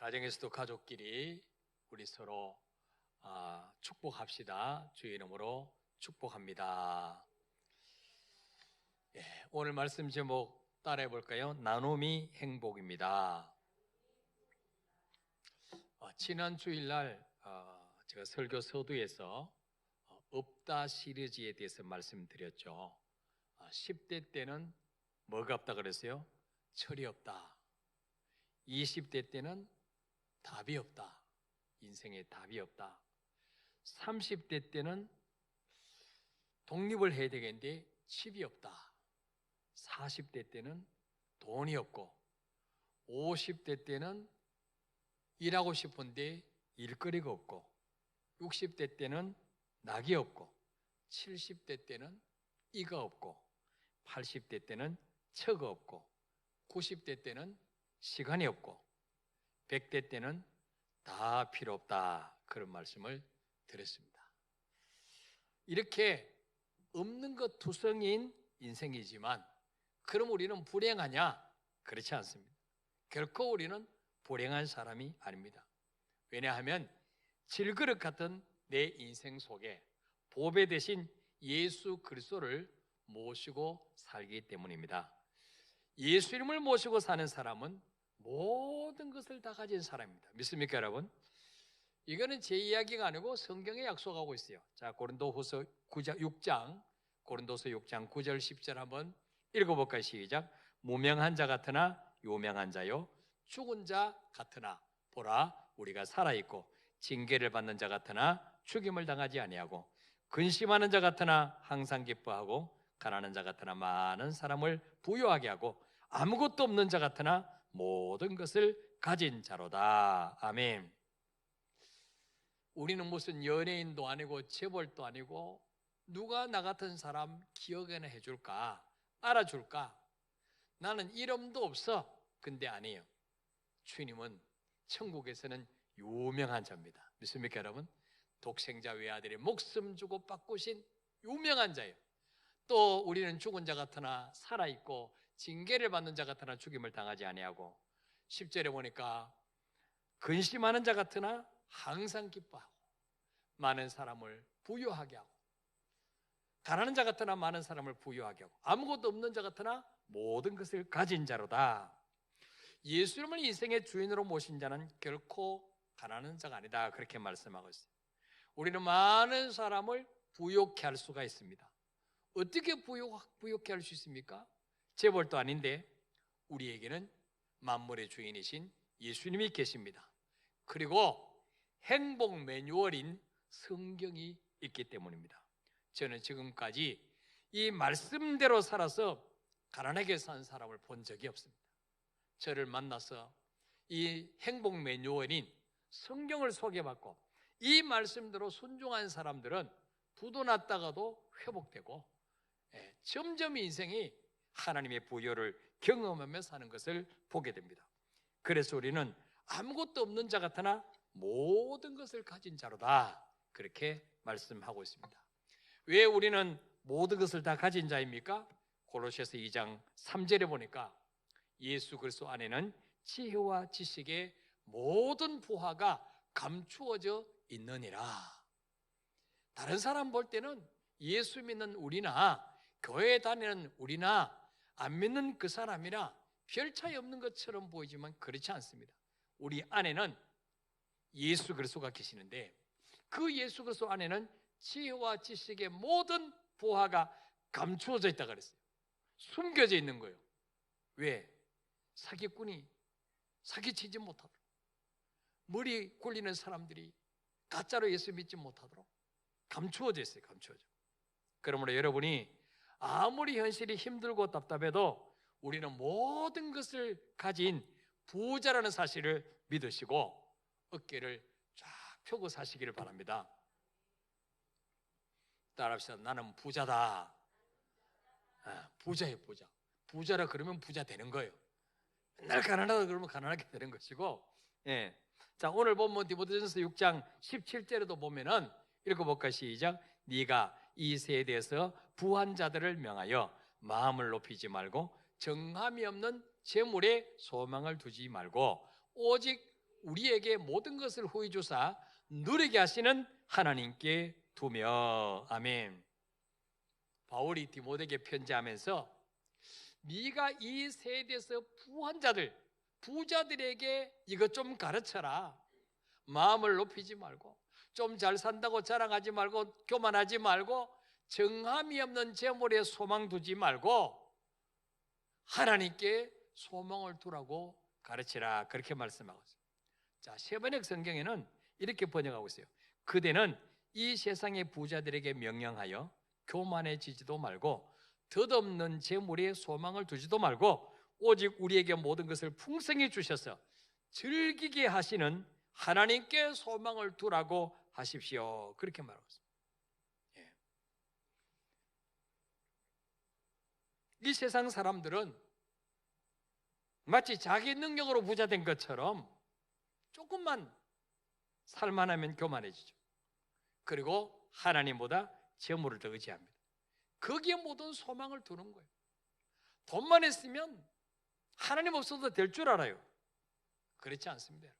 가정에서도 가족끼리 우리 서로 축복합시다. 주의 이름으로 축복합니다. 오늘 말씀 제목 따라해 볼까요? 나눔이 행복입니다. 지난 주일날 제가 설교 서두에서 없다 시리즈에 대해서 말씀드렸죠. 10대 때는 뭐가 없다 그랬어요? 철이 없다. 20대 때는 답이 없다. 인생에 답이 없다. 30대 때는 독립을 해야 되겠는데 집이 없다. 40대 때는 돈이 없고, 50대 때는 일하고 싶은데 일거리가 없고, 60대 때는 낙이 없고, 70대 때는 이가 없고, 80대 때는 처가 없고, 90대 때는 시간이 없고, 100대 때는 다 필요 없다. 그런 말씀을 드렸습니다. 이렇게 없는 것 투성인 인생이지만 그럼 우리는 불행하냐? 그렇지 않습니다. 결코 우리는 불행한 사람이 아닙니다. 왜냐하면 질그릇 같은 내 인생 속에 보배 대신 예수 그리스도를 모시고 살기 때문입니다. 예수 이름을 모시고 사는 사람은 모든 것을 다 가진 사람입니다. 믿습니까, 여러분? 이거는 제 이야기가 아니고 성경에 약속하고 있어요. 자, 고린도서 6장 9절 10절 한번 읽어볼까요? 시작. 무명한 자 같으나 요명한 자요, 죽은 자 같으나 보라 우리가 살아있고, 징계를 받는 자 같으나 죽임을 당하지 아니하고, 근심하는 자 같으나 항상 기뻐하고, 가난한 자 같으나 많은 사람을 부유하게 하고, 아무것도 없는 자 같으나 모든 것을 가진 자로다. 아멘. 우리는 무슨 연예인도 아니고 재벌도 아니고 누가 나 같은 사람 기억이나 해줄까? 알아줄까? 나는 이름도 없어. 근데 아니에요. 주님은 천국에서는 유명한 자입니다. 믿습니까, 여러분? 독생자 외아들의 목숨 주고 바꾸신 유명한 자예요. 또 우리는 죽은 자 같으나 살아있고, 징계를 받는 자 같으나 죽임을 당하지 아니하고, 10절에 보니까 근심하는 자 같으나 항상 기뻐하고, 많은 사람을 부유하게 하고, 가난한 자 같으나 많은 사람을 부유하게 하고, 아무것도 없는 자 같으나 모든 것을 가진 자로다. 예수님을 인생의 주인으로 모신 자는 결코 가난한 자가 아니다. 그렇게 말씀하고 있어요. 우리는 많은 사람을 부유케 할 수가 있습니다. 어떻게 부유케 할 수 있습니까? 재벌도 아닌데 우리에게는 만물의 주인이신 예수님이 계십니다. 그리고 행복 매뉴얼인 성경이 있기 때문입니다. 저는 지금까지 이 말씀대로 살아서 가난하게 산 사람을 본 적이 없습니다. 저를 만나서 이 행복 매뉴얼인 성경을 소개받고 이 말씀대로 순종한 사람들은 부도 났다가도 회복되고, 점점 인생이 하나님의 부여를 경험하며 사는 것을 보게 됩니다. 그래서 우리는 아무것도 없는 자 같으나 모든 것을 가진 자로다. 그렇게 말씀하고 있습니다. 왜 우리는 모든 것을 다 가진 자입니까? 고로새서 2장 3절에 보니까 예수 그리스도 안에는 지혜와 지식의 모든 부하가 감추어져 있느니라. 다른 사람 볼 때는 예수 믿는 우리나 교회 다니는 우리나 안 믿는 그 사람이나 별 차이 없는 것처럼 보이지만 그렇지 않습니다. 우리 안에는 예수 그리스도가 계시는데 그 예수 그리스도 안에는 지혜와 지식의 모든 부하가 감추어져 있다 그랬어요. 숨겨져 있는 거예요. 왜? 사기꾼이 사기치지 못하도록, 머리 굴리는 사람들이 가짜로 예수 믿지 못하도록 감추어져 있어요. 감추어져. 그러므로 여러분이 아무리 현실이 힘들고 답답해도 우리는 모든 것을 가진 부자라는 사실을 믿으시고 어깨를 쫙 펴고 사시기를 바랍니다. 따라합시다. 나는 부자다. 부자예요, 부자. 부자라 그러면 부자 되는 거예요. 맨날 가난하다 그러면 가난하게 되는 것이고, 자, 오늘 본문 디모데전서 6장 17절에도 보면은 읽어볼까? 시작. 네가 이 세대에서 부한 자들을 명하여 마음을 높이지 말고 정함이 없는 재물에 소망을 두지 말고 오직 우리에게 모든 것을 후히 주사 누리게 하시는 하나님께 두며. 아멘. 바울이 디모데에게 편지하면서 네가 이 세대에서 부한 자들, 부자들에게 이것 좀 가르쳐라. 마음을 높이지 말고, 좀 잘 산다고 자랑하지 말고, 교만하지 말고, 정함이 없는 재물에 소망 두지 말고 하나님께 소망을 두라고 가르치라. 그렇게 말씀하고 있어요. 자, 세번역 성경에는 이렇게 번역하고 있어요. 그대는 이 세상의 부자들에게 명령하여 교만해지지도 말고 덧없는 재물에 소망을 두지도 말고 오직 우리에게 모든 것을 풍성히 주셔서 즐기게 하시는 하나님께 소망을 두라고 하십시오. 그렇게 말하고 있습니다. 예. 이 세상 사람들은 마치 자기 능력으로 부자 된 것처럼 조금만 살만하면 교만해지죠. 그리고 하나님보다 재물을 더 의지합니다. 거기에 모든 소망을 두는 거예요. 돈만 있으면 하나님 없어도 될 줄 알아요. 그렇지 않습니다.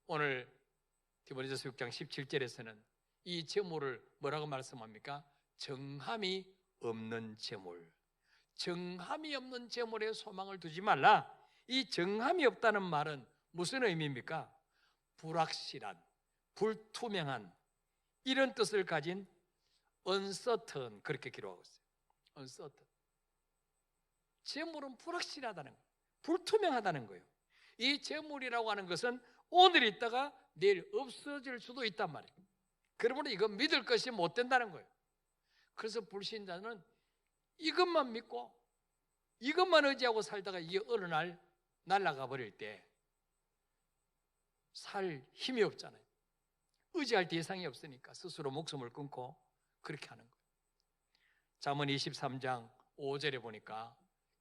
오늘 디모데전서 6장 17절에서는 이 재물을 뭐라고 말씀합니까? 정함이 없는 재물. 정함이 없는 재물에 소망을 두지 말라. 이 정함이 없다는 말은 무슨 의미입니까? 불확실한, 불투명한 이런 뜻을 가진 uncertain, 그렇게 기록하고 있어요. uncertain. 재물은 불확실하다는 거예요. 불투명하다는 거예요. 이 재물이라고 하는 것은 오늘 있다가 내일 없어질 수도 있단 말이에요. 그러므로 이거 믿을 것이 못 된다는 거예요. 그래서 불신자는 이것만 믿고 이것만 의지하고 살다가 이게 어느 날 날아가 버릴 때 살 힘이 없잖아요. 의지할 대상이 없으니까 스스로 목숨을 끊고 그렇게 하는 거예요. 잠언 23장 5절에 보니까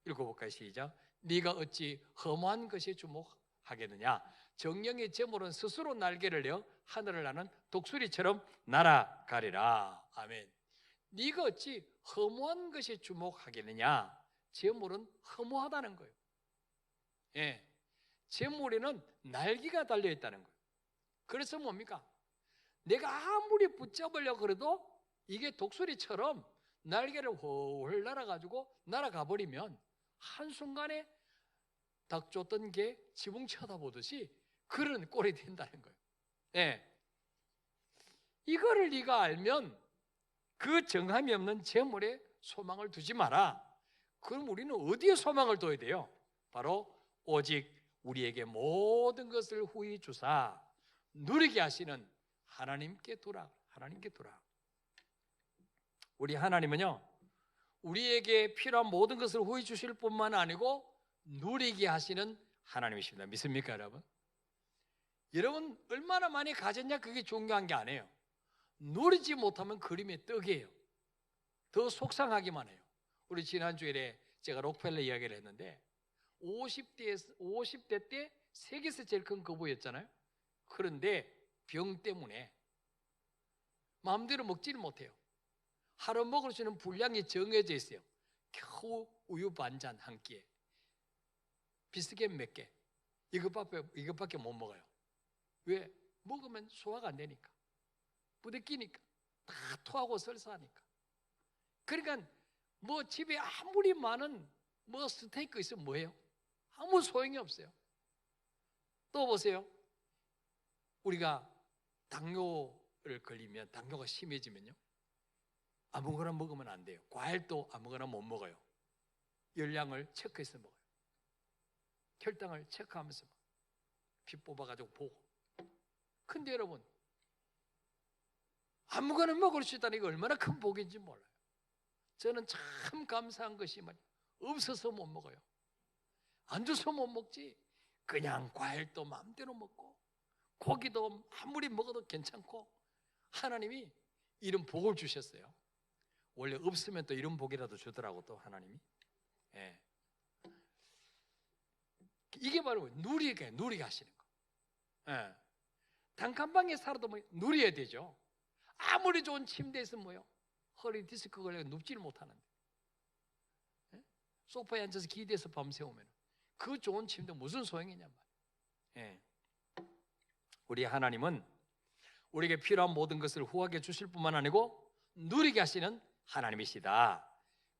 읽어볼까요? 시작. 네가 어찌 허무한 것에 주목하겠느냐. 정령의 재물은 스스로 날개를 내어 하늘을 나는 독수리처럼 날아가리라. 아멘. 네가 어찌 허무한 것에 주목하겠느냐. 재물은 허무하다는 거예요. 예. 재물에는 날개가 달려있다는 거예요. 그래서 뭡니까? 내가 아무리 붙잡으려고 그래도 이게 독수리처럼 날개를 훨 날아가지고 날아가 버리면 한순간에 닭 쫓던 게 지붕 쳐다보듯이 그런 꼴이 된다는 거예요. 예. 이거를 네가 알면 그 정함이 없는 재물에 소망을 두지 마라. 그럼 우리는 어디에 소망을 둬야 돼요? 바로 오직 우리에게 모든 것을 후히 주사 누리게 하시는 하나님께 두라. 하나님께 두라. 우리 하나님은요, 우리에게 필요한 모든 것을 후히 주실 뿐만 아니고 누리게 하시는 하나님이십니다. 믿습니까, 여러분? 여러분 얼마나 많이 가졌냐 그게 중요한 게 아니에요. 누리지 못하면 그림의 떡이에요. 더 속상하기만 해요. 우리 지난주에 제가 록펠러 이야기를 했는데 50대 때 세계에서 제일 큰 거부였잖아요. 그런데 병 때문에 마음대로 먹지를 못해요. 하루 먹을 수 있는 분량이 정해져 있어요. 겨우 우유 반잔 한 끼에 비스켓 몇 개, 이것밖에 못 먹어요. 왜? 먹으면 소화가 안 되니까, 부대끼니까, 다 토하고 설사하니까. 그러니까 뭐 집에 아무리 많은 뭐 스테이크 있으면 뭐예요? 아무 소용이 없어요. 또 보세요. 우리가 당뇨를 걸리면, 당뇨가 심해지면요, 아무거나 먹으면 안 돼요. 과일도 아무거나 못 먹어요. 열량을 체크해서 먹어요. 혈당을 체크하면서 먹어요. 피 뽑아가지고 보고. 근데 여러분, 아무거나 먹을 수 있다는 게 얼마나 큰 복인지 몰라요. 저는 참 감사한 것이 말이에요. 없어서 못 먹어요. 안 줘서 못 먹지. 그냥 과일도 마음대로 먹고 고기도 아무리 먹어도 괜찮고, 하나님이 이런 복을 주셨어요. 원래 없으면 또 이런 복이라도 주더라고, 또 하나님이. 예. 이게 바로 누리게 하시는 거. 예. 단칸방에 살아도 뭐 누려야 되죠. 아무리 좋은 침대에서 뭐요, 허리 디스크 걸려 눕지를 못하는데, 예? 소파에 앉아서 기대서 밤새우면 그 좋은 침대 무슨 소용이냔 말이에요. 예. 우리 하나님은 우리에게 필요한 모든 것을 후하게 주실 뿐만 아니고 누리게 하시는 하나님이시다.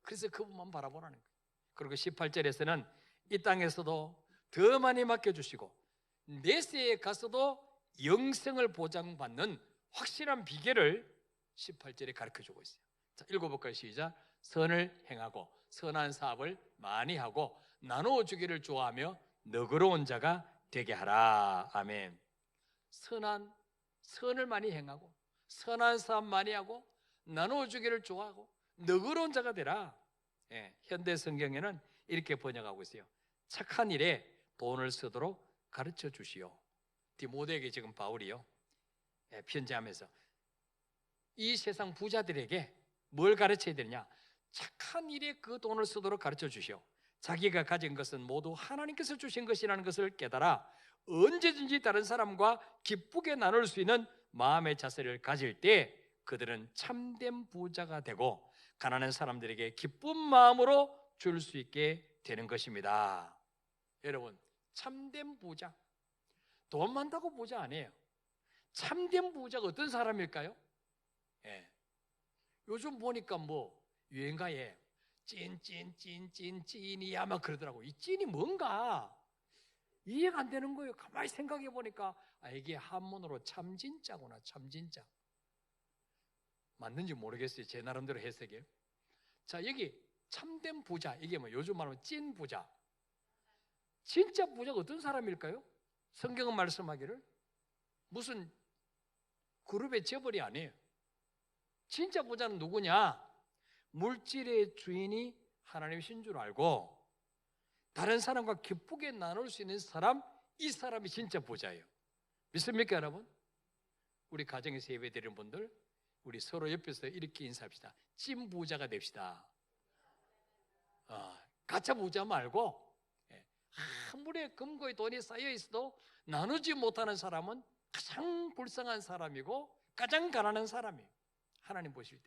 그래서 그분만 바라보라는 거예요. 그리고 18절에서는 이 땅에서도 더 많이 맡겨주시고 내세에 가서도 영생을 보장받는 확실한 비결을 18절에 가르쳐주고 있어요. 자, 읽어볼까요? 시작. 선을 행하고 선한 사업을 많이 하고 나누어 주기를 좋아하며 너그러운 자가 되게 하라. 아멘. 선을 많이 행하고 선한 사업 많이 하고 나누어 주기를 좋아하고 너그러운 자가 되라. 예, 현대 성경에는 이렇게 번역하고 있어요. 착한 일에 돈을 쓰도록 가르쳐 주시오. 디모데에게 지금 바울이요, 예, 편지하면서 이 세상 부자들에게 뭘 가르쳐야 되느냐? 착한 일에 그 돈을 쓰도록 가르쳐 주시오. 자기가 가진 것은 모두 하나님께서 주신 것이라는 것을 깨달아 언제든지 다른 사람과 기쁘게 나눌 수 있는 마음의 자세를 가질 때 그들은 참된 부자가 되고 가난한 사람들에게 기쁜 마음으로 줄 수 있게 되는 것입니다. 여러분, 참된 부자, 돈 많다고 부자 아니에요. 참된 부자가 어떤 사람일까요? 예. 요즘 보니까 뭐 유행가에 찐이야 막 그러더라고. 이 찐이 뭔가 이해가 안 되는 거예요. 가만히 생각해 보니까 이게 한문으로 참진짜구나. 참진짜 맞는지 모르겠어요. 제 나름대로 해석이에요. 자, 여기 참된 부자, 이게 뭐 요즘 말하면 찐 부자, 진짜 부자가 어떤 사람일까요? 성경은 말씀하기를 무슨 그룹의 재벌이 아니에요. 진짜 부자는 누구냐? 물질의 주인이 하나님이신 줄 알고 다른 사람과 기쁘게 나눌 수 있는 사람, 이 사람이 진짜 부자예요. 믿습니까, 여러분? 우리 가정에서 예배드리는 분들, 우리 서로 옆에서 이렇게 인사합시다. 찐 부자가 됩시다. 가짜 부자 말고, 아무리 금고에 돈이 쌓여 있어도 나누지 못하는 사람은 가장 불쌍한 사람이고 가장 가난한 사람이에요. 하나님 보실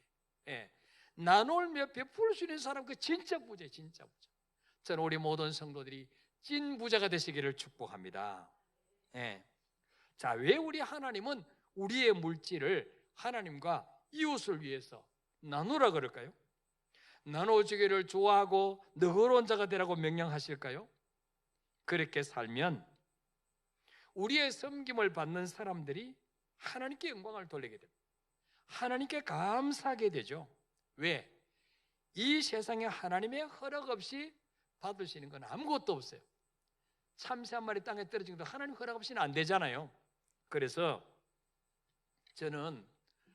때. 나누며 베풀 수 있는 사람, 그 진짜 부자예요. 진짜 부자. 저는 우리 모든 성도들이 찐 부자가 되시기를 축복합니다. 자, 왜 우리 하나님은 우리의 물질을 하나님과 이웃을 위해서 나누라 그럴까요? 나눠주기를 좋아하고 너그러운 자가 되라고 명령하실까요? 그렇게 살면 우리의 섬김을 받는 사람들이 하나님께 영광을 돌리게 됩니다. 하나님께 감사하게 되죠. 왜? 이 세상에 하나님의 허락 없이 받으시는 건 아무것도 없어요. 참새 한 마리 땅에 떨어진 것도 하나님 허락 없이는 안 되잖아요. 그래서 저는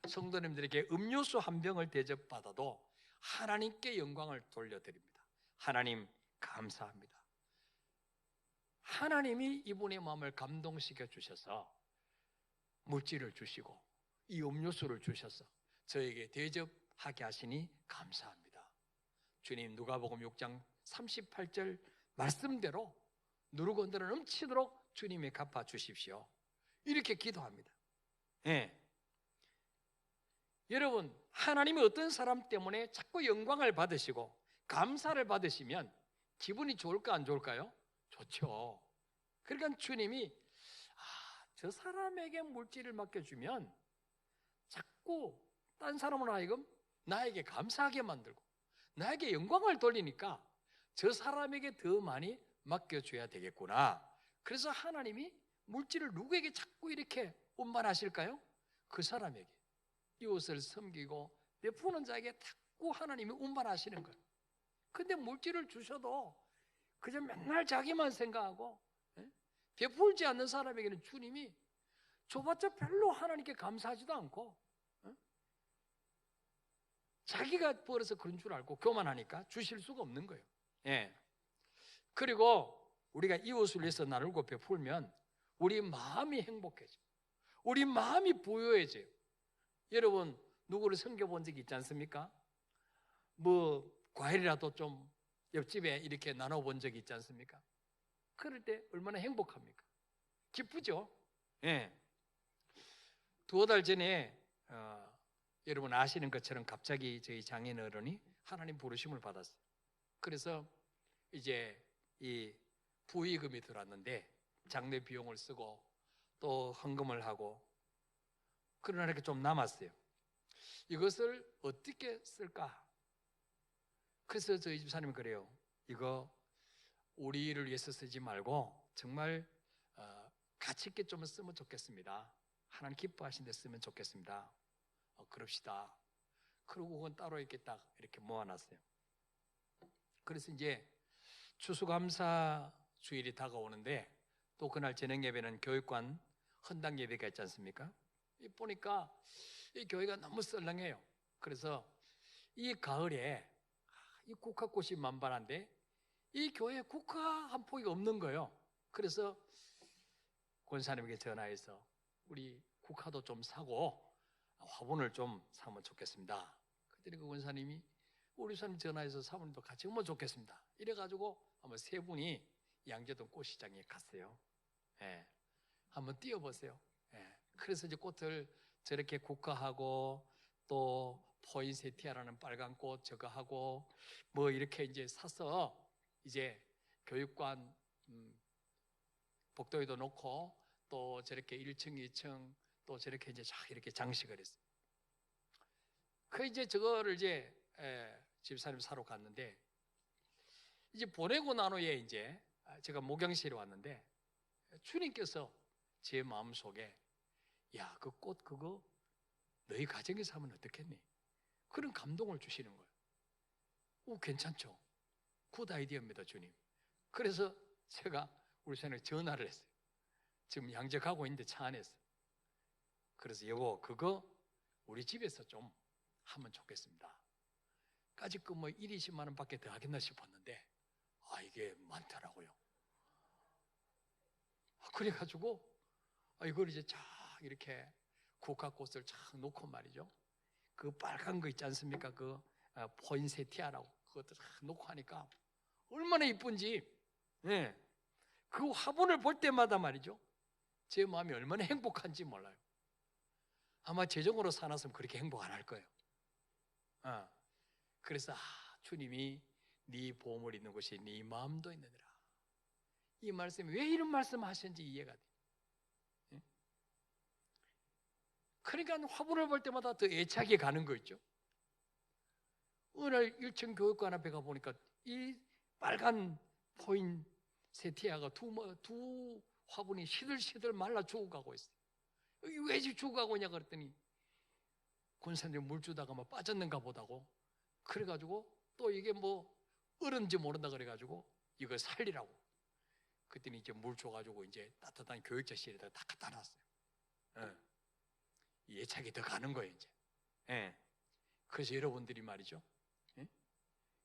성도님들에게 음료수 한 병을 대접받아도 하나님께 영광을 돌려드립니다. 하나님 감사합니다. 하나님이 이분의 마음을 감동시켜 주셔서 물질을 주시고 이 음료수를 주셔서 저에게 대접하게 하시니 감사합니다. 주님, 누가복음 6장 38절 말씀대로 누르고 흔들어 넘치도록 주님이 갚아 주십시오. 이렇게 기도합니다. 여러분, 하나님이 어떤 사람 때문에 자꾸 영광을 받으시고 감사를 받으시면 기분이 좋을까 안 좋을까요? 좋죠. 그러니까 주님이 저 사람에게 물질을 맡겨주면 자꾸 딴 사람은 하여금 나에게 감사하게 만들고 나에게 영광을 돌리니까 저 사람에게 더 많이 맡겨줘야 되겠구나. 그래서 하나님이 물질을 누구에게 자꾸 이렇게 운반하실까요? 그 사람에게, 이웃을 섬기고 베푸는 자에게 자꾸 하나님이 운반하시는 거예요. 근데 물질을 주셔도 그저 맨날 자기만 생각하고 베풀지 않는 사람에게는 주님이 줘봤자 별로 하나님께 감사하지도 않고 자기가 벌어서 그런 줄 알고 교만하니까 주실 수가 없는 거예요. 그리고 우리가 이웃을 위해서 나누고 베풀면 우리 마음이 행복해져요. 우리 마음이 부유해져요. 여러분, 누구를 섬겨본 적이 있지 않습니까? 뭐 과일이라도 좀 옆집에 이렇게 나눠본 적이 있지 않습니까? 그럴 때 얼마나 행복합니까? 기쁘죠? 두어 달 전에 여러분 아시는 것처럼 갑자기 저희 장인어른이 하나님 부르심을 받았어요. 그래서 이제 이 부의금이 들어왔는데 장례 비용을 쓰고 또 헌금을 하고, 그러나 이렇게 좀 남았어요. 이것을 어떻게 쓸까? 그래서 저희 집사님은 그래요. 이거 우리를 위해서 쓰지 말고 정말 가치 있게 좀 쓰면 좋겠습니다. 하나님 기뻐하신 데 쓰면 좋겠습니다. 그럽시다. 그러고 그건 따로 이렇게 딱 이렇게 모아놨어요. 그래서 이제 추수감사 주일이 다가오는데, 또 그날 저녁 예배는 교육관 헌당 예배가 있지 않습니까? 보니까 이 교회가 너무 썰렁해요. 그래서 이 가을에 이 국화꽃이 만발한데 이 교회에 국화 한 포기가 없는 거예요. 그래서 권사님에게 전화해서 우리 국화도 좀 사고 화분을 좀 사면 좋겠습니다. 그랬더니 그 권사님이 우리 사님 전화해서 사모님도 같이 오면 좋겠습니다. 이래가지고 아마 세 분이 양재동 꽃시장에 갔어요. 예, 한번 뛰어보세요. 예, 그래서 이제 꽃을 저렇게 국화하고 또 포인세티아라는 빨간 꽃 저거 하고 뭐 이렇게 이제 사서 이제 교육관 복도에도 놓고 또 저렇게 1층, 2층 또 저렇게 이제 쫙 이렇게 장식을 했어요. 그 이제 저거를 이제 집사님 사러 갔는데, 이제 보내고 난 후에 이제 제가 목양실에 왔는데 주님께서 제 마음속에 야, 그 꽃 그거 너희 가정에서 하면 어떻겠니? 그런 감동을 주시는 거예요. 오, 괜찮죠? 굿 아이디어입니다, 주님. 그래서 제가 우리 사장님에 전화를 했어요. 지금 양재 가고 있는데 차 안에서. 그래서 여보, 그거 우리 집에서 좀 하면 좋겠습니다. 까짓 그 뭐 1, 20만 원 밖에 더 하겠나 싶었는데 이게 많더라고요. 그래가지고 이걸 이제 쫙 이렇게 국화꽃을 쫙 놓고 말이죠. 그 빨간 거 있지 않습니까? 그 포인세티아라고 그것도 쫙 놓고 하니까 얼마나 이쁜지. 네. 그 화분을 볼 때마다 말이죠, 제 마음이 얼마나 행복한지 몰라요. 아마 재정으로 사놨으면 그렇게 행복 안 할 거예요. 그래서 주님이 네 보물 있는 곳이 네 마음도 있느니라. 이 말씀이 왜 이런 말씀 하셨는지 이해가 돼요. 예? 그러니까 화분을 볼 때마다 더 애착이 가는 거 있죠. 어느 날 1층 교육관 앞에 가보니까 이 빨간 포인세티아가 두 화분이 시들시들 말라 죽어가고 있어요. 왜 죽어가고 있냐 그랬더니 권사님 물 주다가 뭐 빠졌는가 보다고. 그래가지고 또 이게 뭐 얼은지 모른다 그래가지고 이거 살리라고. 그랬더니 이제 물 줘가지고 이제 따뜻한 교육자실에다 다 갖다 놨어요. 예착이 더 가는 거예요 이제. 그래서 여러분들이 말이죠,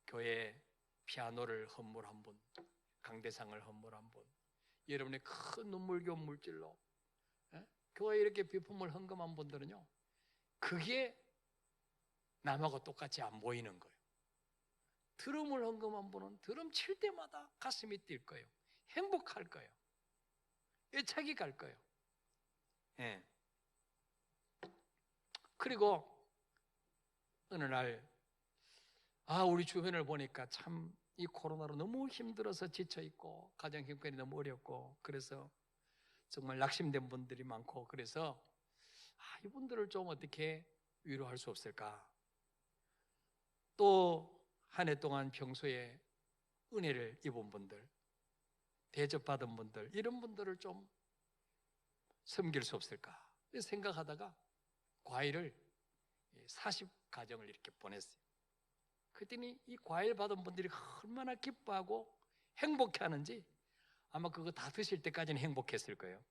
교회 피아노를 헌물한 분, 강대상을 헌물한 분, 여러분의 큰 눈물겨운 물질로 교회 이렇게 비품을 헌금한 분들은요, 그게 남하고 똑같이 안 보이는 거예요. 드럼을 헌금한 분은 드럼 칠 때마다 가슴이 뛸 거예요. 행복할 거예요. 애착이 갈 거예요. 그리고 어느 날 우리 주변을 보니까 참 이 코로나로 너무 힘들어서 지쳐있고 가정 형편이 너무 어렵고 그래서 정말 낙심된 분들이 많고, 그래서 이분들을 좀 어떻게 위로할 수 없을까. 또 한 해 동안 평소에 은혜를 입은 분들, 대접받은 분들, 이런 분들을 좀 섬길 수 없을까 생각하다가 과일을 40가정을 이렇게 보냈어요. 그랬더니 이 과일 받은 분들이 얼마나 기뻐하고 행복해하는지 아마 그거 다 드실 때까지는 행복했을 거예요.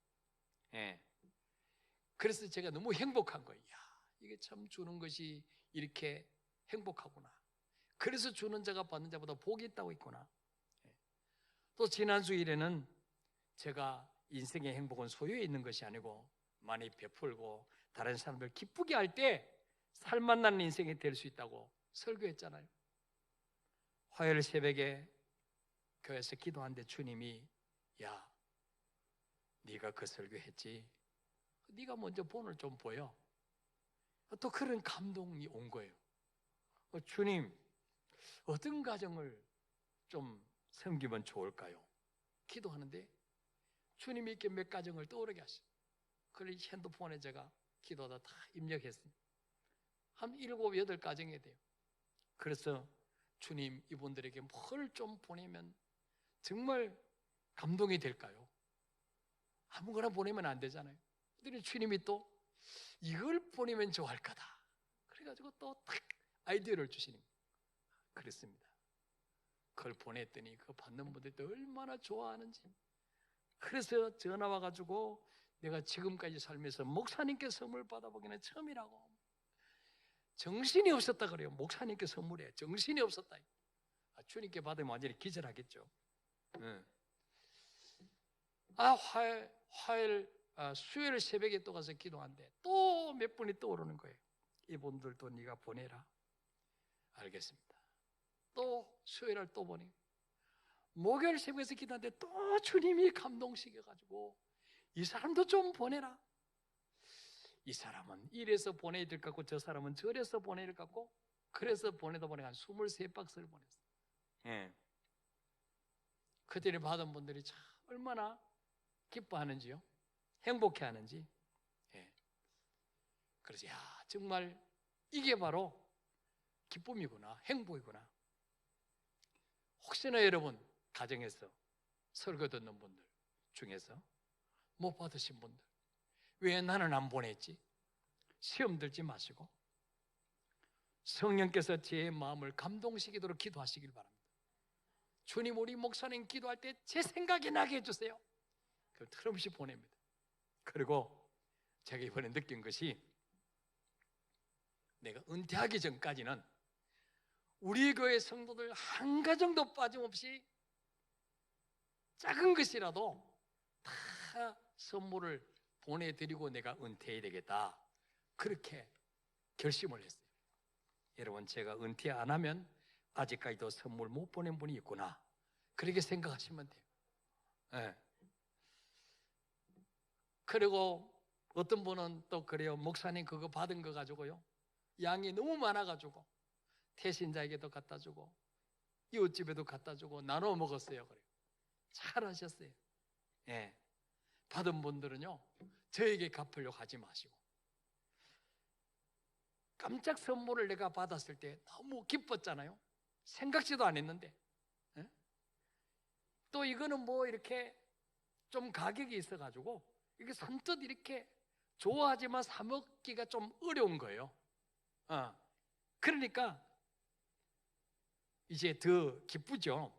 그래서 제가 너무 행복한 거예요. 이게 참 주는 것이 이렇게 행복하구나. 그래서 주는 자가 받는 자보다 복이 있다고 있구나. 또 지난 주일에는 제가 인생의 행복은 소유에 있는 것이 아니고 많이 베풀고 다른 사람들 기쁘게 할 때 살맛나는 인생이 될 수 있다고 설교했잖아요. 화요일 새벽에 교회에서 기도하는데 주님이 네가 그 설교했지? 네가 먼저 본을 좀 보여. 또 그런 감동이 온 거예요. 주님, 어떤 가정을 좀 섬기면 좋을까요? 기도하는데 주님이 이렇게 몇 가정을 떠오르게 하시고, 그걸 핸드폰에 제가 기도하다 다 입력했습니다. 한 7, 8가정이 돼요. 그래서 주님, 이분들에게 뭘 좀 보내면 정말 감동이 될까요? 아무거나 보내면 안 되잖아요. 근데 주님이 또 이걸 보내면 좋아할 거다, 그래가지고 또 딱 아이디어를 주시는 거예요. 그랬습니다. 그걸 보냈더니 그거 받는 분들이 얼마나 좋아하는지. 그래서 전화 와가지고 내가 지금까지 살면서 목사님께 선물 받아보기는 처음이라고. 정신이 없었다 그래요. 목사님께 선물해. 정신이 없었다. 주님께 받으면 완전히 기절하겠죠. 수요일 새벽에 또 가서 기도한대. 또 몇 분이 떠오르는 거예요. 이분들도 네가 보내라. 알겠습니다. 또 수요일날 또 보내. 목요일 새벽에서 기도하는데 또 주님이 감동시켜가지고 이 사람도 좀 보내라. 이 사람은 이래서 보내야 될 것 같고 저 사람은 저래서 보내야 될 것 같고, 그래서 보내다 보니까 23박스를 보냈어요. 그때를 받은 분들이 참 얼마나 기뻐하는지요, 행복해하는지. 그래서 정말 이게 바로 기쁨이구나, 행복이구나. 혹시나 여러분 가정에서 설교 듣는 분들 중에서 못 받으신 분들, 왜 나는 안 보냈지? 시험 들지 마시고 성령께서 제 마음을 감동시키도록 기도하시길 바랍니다. 주님, 우리 목사님 기도할 때 제 생각이 나게 해주세요. 그럼 틀림없이 보냅니다. 그리고 제가 이번에 느낀 것이, 내가 은퇴하기 전까지는 우리 교회 성도들 한 가정도 빠짐없이 작은 것이라도 다 선물을 보내드리고 내가 은퇴해야 되겠다, 그렇게 결심을 했어요. 여러분, 제가 은퇴 안 하면 아직까지도 선물 못 보낸 분이 있구나, 그렇게 생각하시면 돼요. 그리고 어떤 분은 또 그래요. 목사님 그거 받은 거 가지고요, 양이 너무 많아가지고 태신자에게도 갖다 주고 이웃집에도 갖다 주고 나눠 먹었어요. 그래요. 잘하셨어요. 받은 분들은요, 저에게 갚으려고 하지 마시고, 깜짝 선물을 내가 받았을 때 너무 기뻤잖아요. 생각지도 안 했는데. 또 이거는 뭐 이렇게 좀 가격이 있어가지고 이게 선뜻 이렇게 좋아하지만 사 먹기가 좀 어려운 거예요. 그러니까 이제 더 기쁘죠.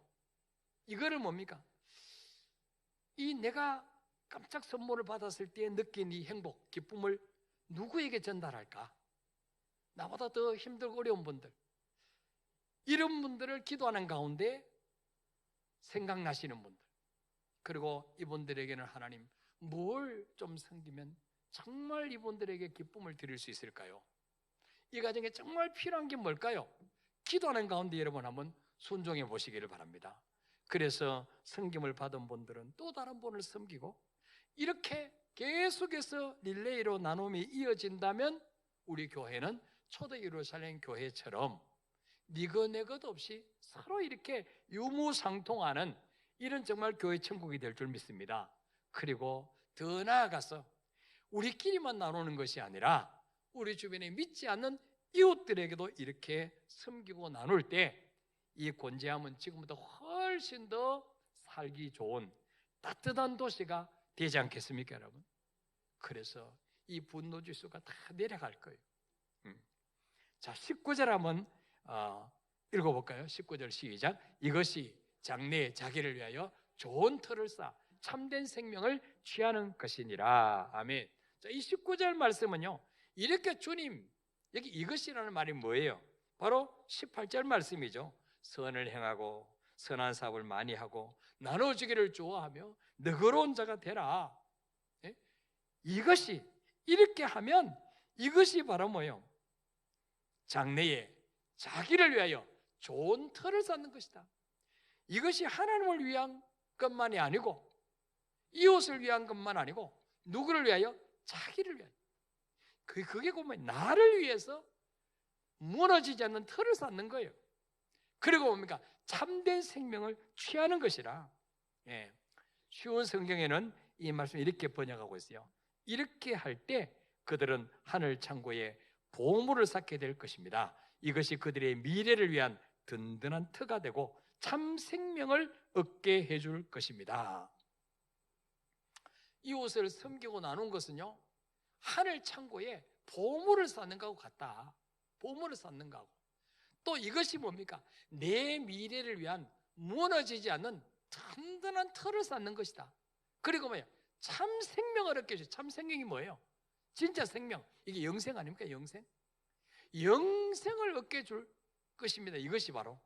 이거를 뭡니까? 이 내가 깜짝 선물을 받았을 때 느낀 이 행복, 기쁨을 누구에게 전달할까? 나보다 더 힘들고 어려운 분들, 이런 분들을 기도하는 가운데 생각나시는 분들, 그리고 이분들에게는 하나님 뭘 좀 섬기면 정말 이분들에게 기쁨을 드릴 수 있을까요? 이 가정에 정말 필요한 게 뭘까요? 기도하는 가운데 여러분 한번 순종해 보시기를 바랍니다. 그래서 섬김을 받은 분들은 또 다른 분을 섬기고, 이렇게 계속해서 릴레이로 나눔이 이어진다면 우리 교회는 초대 예루살렘 교회처럼 니거 내것 없이 서로 이렇게 유무상통하는 이런 정말 교회 천국이 될 줄 믿습니다. 그리고 더 나아가서 우리끼리만 나누는 것이 아니라 우리 주변에 믿지 않는 이웃들에게도 이렇게 섬기고 나눌 때 이 곤지암은 지금보다 훨씬 더 살기 좋은 따뜻한 도시가 되지 않겠습니까, 여러분? 그래서 이 분노지수가 다 내려갈 거예요. 자, 19절 한번 읽어볼까요? 19절 시작. 이것이 장래에 자기를 위하여 좋은 터를 쌓아 참된 생명을 취하는 것이니라. 아멘. 자, 이 19절 말씀은요, 이렇게 주님, 여기 이것이라는 말이 뭐예요? 바로 18절 말씀이죠. 선을 행하고 선한 사업을 많이 하고 나눠주기를 좋아하며 너그러운 자가 되라. 이것이, 이렇게 하면 이것이 바로 뭐예요? 장래에 자기를 위하여 좋은 터를 쌓는 것이다. 이것이 하나님을 위한 것만이 아니고 이웃을 위한 것만 아니고 누구를 위하여? 자기를 위하여. 그게 보면 나를 위해서 무너지지 않는 터를 쌓는 거예요. 그리고 뭡니까? 참된 생명을 취하는 것이라. 쉬운 성경에는 이 말씀 이렇게 번역하고 있어요. 이렇게 할 때 그들은 하늘 창고에 보물을 쌓게 될 것입니다. 이것이 그들의 미래를 위한 든든한 터가 되고 참 생명을 얻게 해줄 것입니다. 이웃을 섬기고 나눈 것은요, 하늘 창고에 보물을 쌓는 것하고 같다. 보물을 쌓는 것하고. 또 이것이 뭡니까? 내 미래를 위한 무너지지 않는 든든한 터를 쌓는 것이다. 그리고 뭐예요? 참 생명을 얻게 해줘. 참 생명이 뭐예요? 진짜 생명. 이게 영생 아닙니까? 영생. 영생을 얻게 해줄 것입니다. 이것이 바로.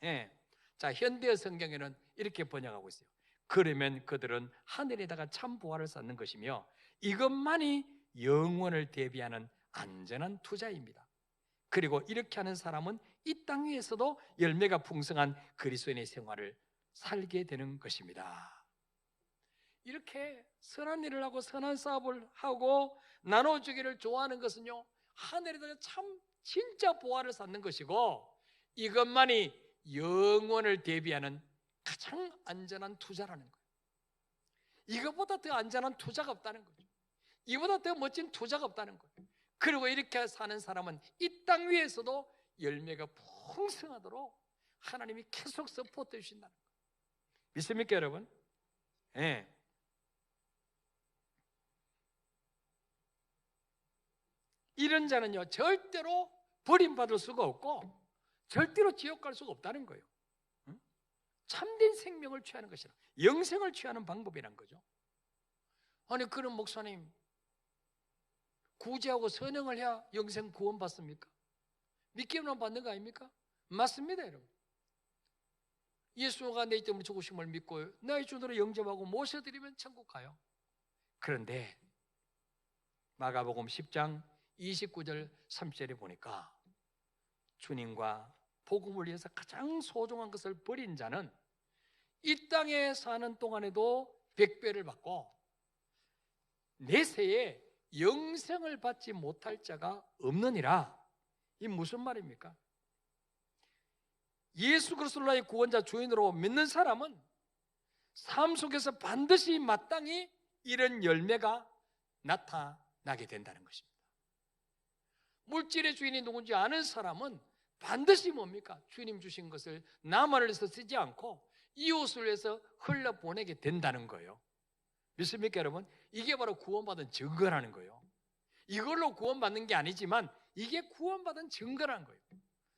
예. 자, 현대 성경에는 이렇게 번역하고 있어요. 그러면 그들은 하늘에다가 참 보화를 쌓는 것이며 이것만이 영원을 대비하는 안전한 투자입니다. 그리고 이렇게 하는 사람은 이 땅 위에서도 열매가 풍성한 그리스도인의 생활을 살게 되는 것입니다. 이렇게 선한 일을 하고 선한 사업을 하고 나눠주기를 좋아하는 것은요, 하늘에다가 참 진짜 보화를 쌓는 것이고 이것만이 영원을 대비하는 가장 안전한 투자라는 거예요. 이것보다 더 안전한 투자가 없다는 거죠. 이보다 더 멋진 투자가 없다는 거예요. 그리고 이렇게 사는 사람은 이 땅 위에서도 열매가 풍성하도록 하나님이 계속 서포트해 주신다는 거예요. 믿습니까, 여러분? 네. 이런 자는요, 절대로 버림받을 수가 없고 절대로 지옥 갈 수가 없다는 거예요. 참된 생명을 취하는 것이라, 영생을 취하는 방법이란 거죠. 아니, 그런 목사님, 구제하고 선행을 해야 영생 구원 받습니까? 믿기만 받는 거 아닙니까? 맞습니다, 여러분. 예수가 내 때문에 죽으심을 믿고 나의 주로 영접하고 모셔드리면 천국 가요. 그런데 마가복음 10장 29절 30절에 보니까 주님과 복음을 위해서 가장 소중한 것을 버린 자는 이 땅에 사는 동안에도 100배를 받고 내세에 영생을 받지 못할 자가 없느니라. 이 무슨 말입니까? 예수 그리스도를 나의 구원자 주인으로 믿는 사람은 삶 속에서 반드시 마땅히 이런 열매가 나타나게 된다는 것입니다. 물질의 주인이 누군지 아는 사람은 반드시 뭡니까? 주님 주신 것을 나만을 위해서 쓰지 않고 이웃을 위해서 흘려보내게 된다는 거예요. 믿습니까, 여러분? 이게 바로 구원받은 증거라는 거예요. 이걸로 구원받는 게 아니지만 이게 구원받은 증거라는 거예요.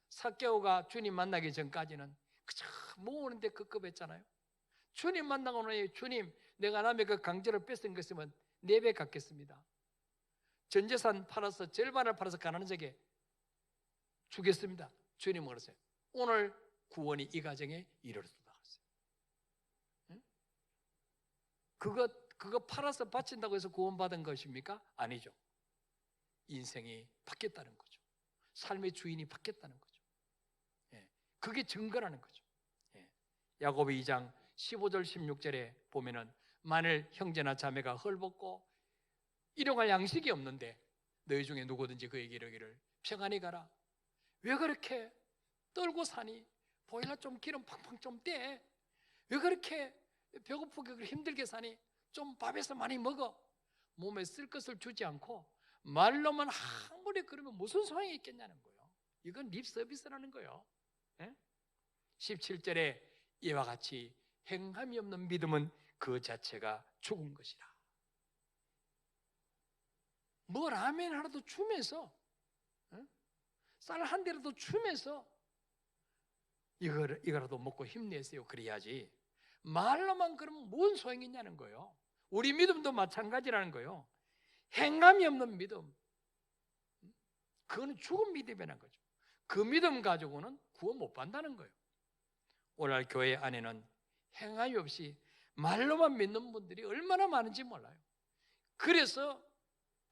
삭개오가 주님 만나기 전까지는 그저 모으는데 급급했잖아요. 주님 만나고 나니 주님, 내가 남의 그 강제로 뺏은 것이면 4배 갚겠습니다. 전 재산 팔아서 절반을 팔아서 가난한 자에게 주겠습니다. 주님은 그러세요. 오늘 구원이 이 가정에 이르렀다. 응? 그거 팔아서 바친다고 해서 구원받은 것입니까? 아니죠. 인생이 바뀌었다는 거죠. 삶의 주인이 바뀌었다는 거죠. 예, 그게 증거라는 거죠. 예, 야고보 2장 15절 16절에 보면은 만일 형제나 자매가 헐벗고 일용할 양식이 없는데 너희 중에 누구든지 그에게 이르기를 평안히 가라. 왜 그렇게 떨고 사니? 보일러 좀 기름 팡팡 좀 떼. 왜 그렇게 배고프게 힘들게 사니? 좀 밥에서 많이 먹어. 몸에 쓸 것을 주지 않고 말로만 아무리 그러면 무슨 소용이 있겠냐는 거예요. 이건 립 서비스라는 거예요. 예? 17절에 이와 같이 행함이 없는 믿음은 그 자체가 죽은 것이라. 뭐 라면 하나도 주면서 쌀 한 대라도 주면서 이거라도 먹고 힘내세요. 그래야지. 말로만 그러면 뭔 소용이 있냐는 거예요. 우리 믿음도 마찬가지라는 거예요. 행함이 없는 믿음, 그거는 죽은 믿음이라는 거죠. 그 믿음 가지고는 구원 못 받는다는 거예요. 오늘날 교회 안에는 행함이 없이 말로만 믿는 분들이 얼마나 많은지 몰라요. 그래서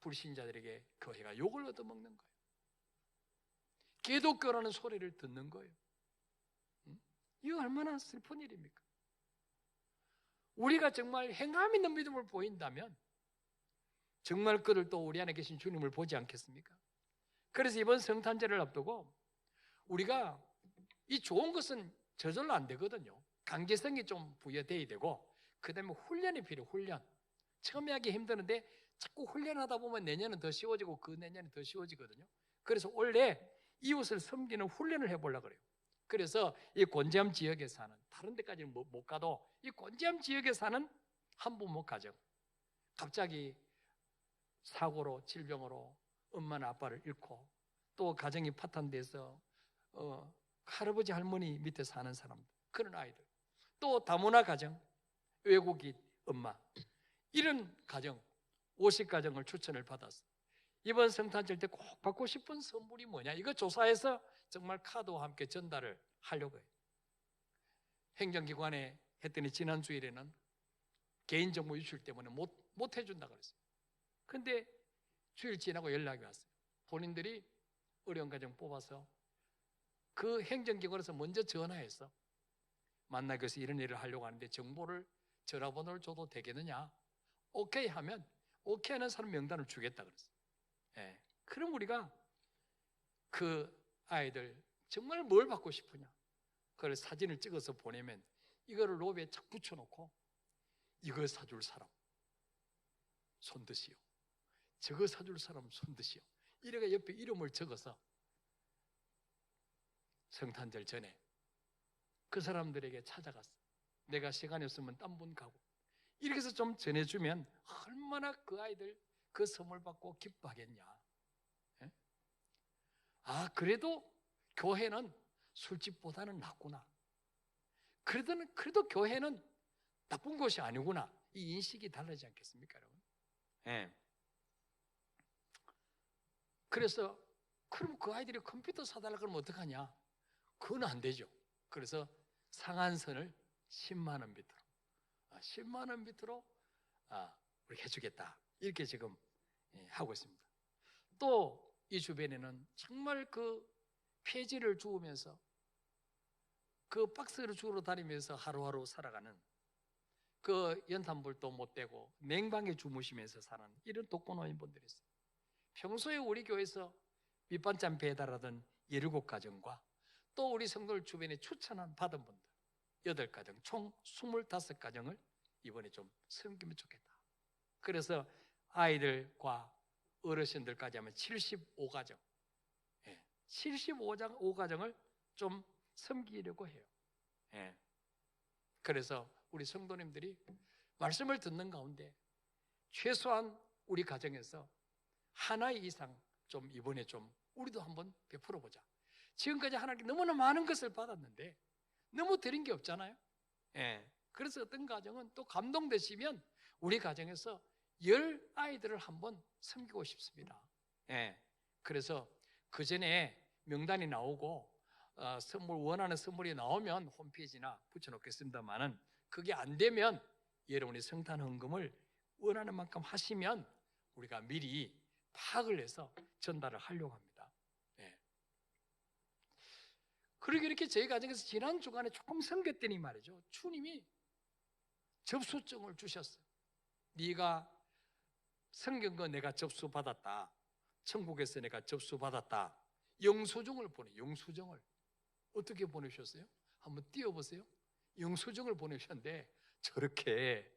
불신자들에게 교회가 욕을 얻어먹는 거예요. 기독교라는 소리를 듣는 거예요. 이거 얼마나 슬픈 일입니까? 우리가 정말 행함 있는 믿음을 보인다면 정말 그들도 우리 안에 계신 주님을 보지 않겠습니까? 그래서 이번 성탄절을 앞두고 우리가 이 좋은 것은 저절로 안 되거든요. 강제성이 좀 부여돼야 되고 그 다음에 훈련이 필요해요. 훈련. 처음에 하기 힘드는데 자꾸 훈련하다 보면 내년은 더 쉬워지고 그 내년이 더 쉬워지거든요. 그래서 원래 이웃을 섬기는 훈련을 해보려고 그래요. 그래서 이 곤지암 지역에 사는, 다른 데까지는 못 가도 이 곤지암 지역에 사는 한부모 가정, 갑자기 사고로 질병으로 엄마나 아빠를 잃고 또 가정이 파탄돼서 할아버지 할머니 밑에 사는 사람들, 그런 아이들, 또 다문화 가정, 외국인 엄마, 이런 가정, 50가정을 추천을 받았어. 이번 성탄절 때 꼭 받고 싶은 선물이 뭐냐, 이거 조사해서 정말 카드와 함께 전달을 하려고 해요. 행정기관에 했더니 지난 주일에는 개인정보 유출 때문에 못 해준다 그랬어요. 근데 주일 지나고 연락이 왔어요. 본인들이 어려운 가정 뽑아서 그 행정기관에서 먼저 전화해서 만나기 위해서 이런 일을 하려고 하는데 정보를, 전화번호를 줘도 되겠느냐, 오케이 하면 오케이 하는 사람 명단을 주겠다 그랬어요. 예. 그럼 우리가 그 아이들 정말 뭘 받고 싶으냐, 그걸 사진을 찍어서 보내면 이거를 로비에 착 붙여놓고 이거 사줄 사람 손드시오, 저거 사줄 사람 손드시오, 이래가 옆에 이름을 적어서 성탄절 전에 그 사람들에게 찾아갔어. 내가 시간이 없으면 딴 분 가고 이렇게 해서 좀 전해주면 얼마나 그 아이들 그 선물 받고 기뻐하겠냐. 예? 아, 그래도 교회는 술집보다는 낫구나. 그래도 교회는 나쁜 곳이 아니구나. 이 인식이 달라지지 않겠습니까, 여러분? 예. 그래서 그럼 그 아이들이 컴퓨터 사달라고 그러면 어떡하냐? 그건 안 되죠. 그래서 상한선을 10만 원 밑으로, 10만 원 밑으로 우리 해주겠다, 이렇게 지금 하고 있습니다. 또 이 주변에는 정말 그 폐지를 주우면서 그 박스를 주우러 다니면서 하루하루 살아가는, 그 연탄불도 못 대고 냉방에 주무시면서 사는 이런 독거노인분들이 있어요. 평소에 우리 교회에서 밑반찬 배달하던 17가정과 또 우리 성도들 주변에 추천 받은 분들 8가정, 총 25가정을 이번에 좀 섬기면 좋겠다. 그래서 아이들과 어르신들까지 하면 75가정, 75가정을 좀 섬기려고 해요. 그래서 우리 성도님들이 말씀을 듣는 가운데 최소한 우리 가정에서 하나 이상 좀 이번에 좀 우리도 한번 베풀어 보자. 지금까지 하나님께 너무나 많은 것을 받았는데 너무 드린 게 없잖아요. 그래서 어떤 가정은 또 감동되시면 우리 가정에서 10아이들을 한번 섬기고 싶습니다. 그래서 그 전에 명단이 나오고 선물, 원하는 선물이 나오면 홈페이지나 붙여놓겠습니다만은 그게 안 되면 여러분이 성탄 헌금을 원하는 만큼 하시면 우리가 미리 파악을 해서 전달을 하려고 합니다. 그리고 이렇게 저희 가정에서 지난 주간에 조금 섬겼더니 말이죠, 주님이 접수증을 주셨어요. 네가 섬긴 거 내가 접수받았다, 천국에서 내가 접수받았다, 영수증을 영수증을 어떻게 보내셨어요? 한번 띄워보세요. 영수증을 보내셨는데 저렇게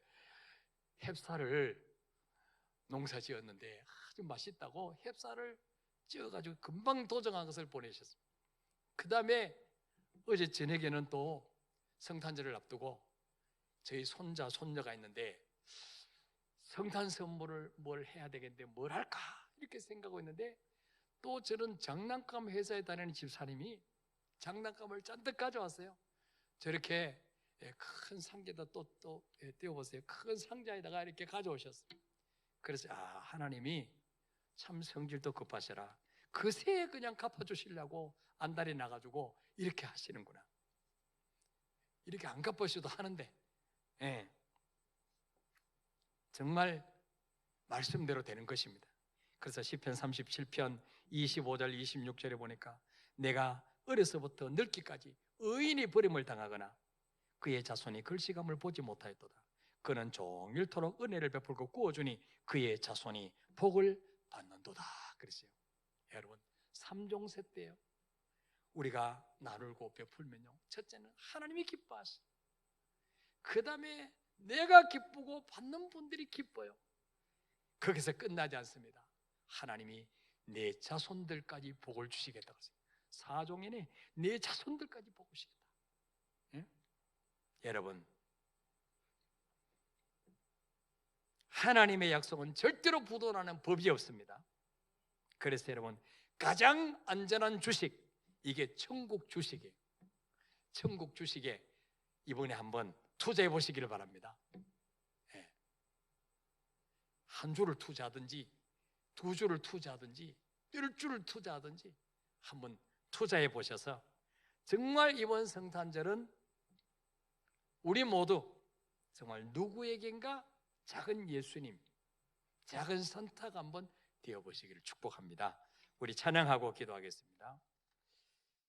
햅쌀을 농사 지었는데 아주 맛있다고 햅쌀을 쪄가지고 금방 도정한 것을 보내셨어요. 그 다음에 어제 저녁에는 또 성탄절을 앞두고 저희 손자, 손녀가 있는데 성탄 선물을 뭘 해야 되겠는데 뭘 할까 이렇게 생각하고 있는데 또 저는 장난감 회사에 다니는 집사님이 장난감을 잔뜩 가져왔어요. 저렇게 큰 상자에다 또 띄워보세요. 큰 상자에다가 이렇게 가져오셨어요. 그래서 하나님이 참 성질도 급하시라, 그새 그냥 갚아주시려고 안달이 나가지고 이렇게 하시는구나. 이렇게 안 갚으셔도 하는데 정말 말씀대로 되는 것입니다. 그래서 시편 37편 25절 26절에 보니까 내가 어려서부터 늙기까지 의인이 버림을 당하거나 그의 자손이 글씨감을 보지 못하였도다. 그는 종일토록 은혜를 베풀고 구워주니 그의 자손이 복을 받는도다. 그랬어요. 여러분 3종 세대예요. 우리가 나누고 베풀면요, 첫째는 하나님이 기뻐하시고 그 다음에 내가 기쁘고 받는 분들이 기뻐요. 거기서 끝나지 않습니다. 하나님이 내 자손들까지 복을 주시겠다고 했어요. 사종이네, 내 자손들까지 복을 주시겠다. 응? 여러분, 하나님의 약속은 절대로 부도나는 법이 없습니다. 그래서 여러분, 가장 안전한 주식, 이게 천국 주식이에요. 천국 주식에 이번에 한번 투자해 보시기를 바랍니다. 한 주를 투자하든지, 두 주를 투자하든지, 10주를 투자하든지 한번 투자해 보셔서 정말 이번 성탄절은 우리 모두 정말 누구에겐가 작은 예수님, 작은 산타가 한번 되어 보시기를 축복합니다. 우리 찬양하고 기도하겠습니다.